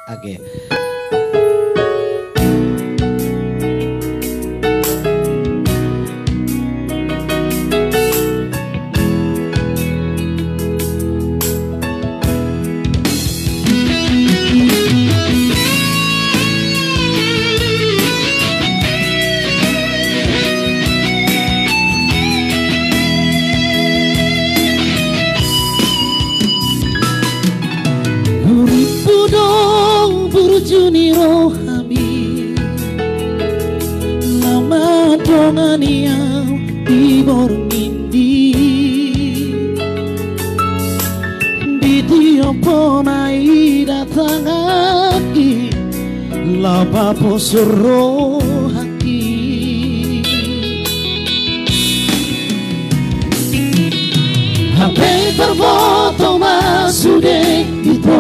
Oke. Juniro hami lama dongan yang diborngindi Bidio ponai datang aki lapa posoro haki HP terfoto masude itu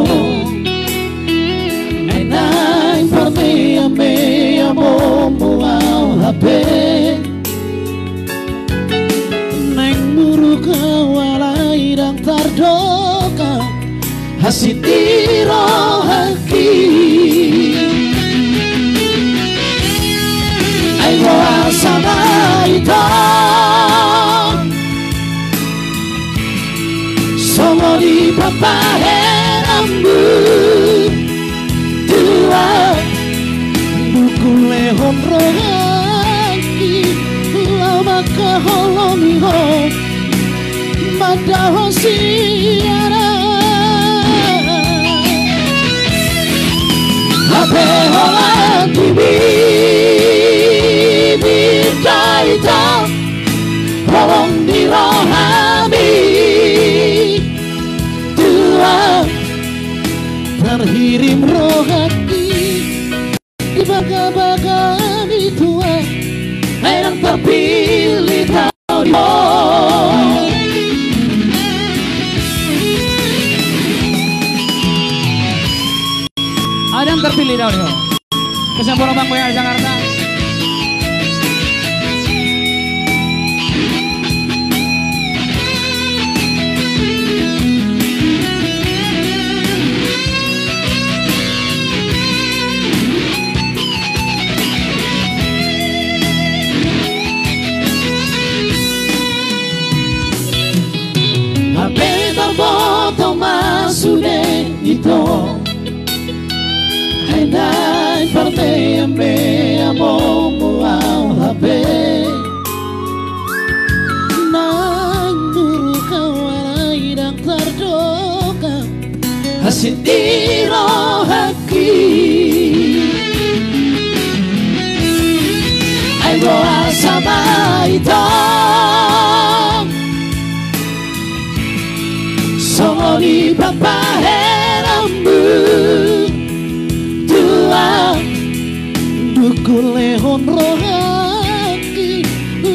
Nai parmea mea momo au hape Neng buru kawalai dan tardoka Hasitiro haki Aigo asama ito Songo di papaherambu Bukule honrohaki lama kaholoni ho madaho siara Hape holaki bidaita holong di rohami Tua terhirim rohaki Baga-baga tua yang terpilih tahun Ada yang terpilih tahun ini Kesampurna Bang Boy Jakarta Boto masude ito Hainai parmea mea momo au hape Nang buru kawarai dan tardoka Hasitiro haki Aigo asama ito Songo di papaherambu Tua Dukule honrohaki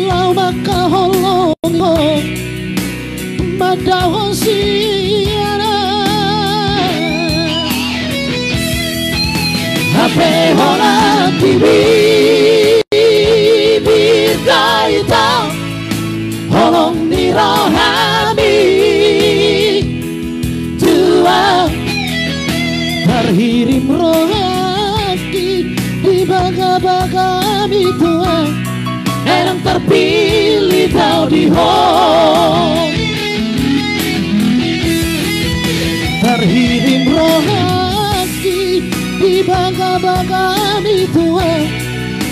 Lau maka holongo Madaho siara Hape holaki bibir gaita Holong di rohami Terhirim rohaki di baga-baga tua yang terpilih tau di home Terhirim rohaki di baga-baga tua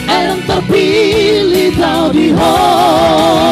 yang terpilih tau di home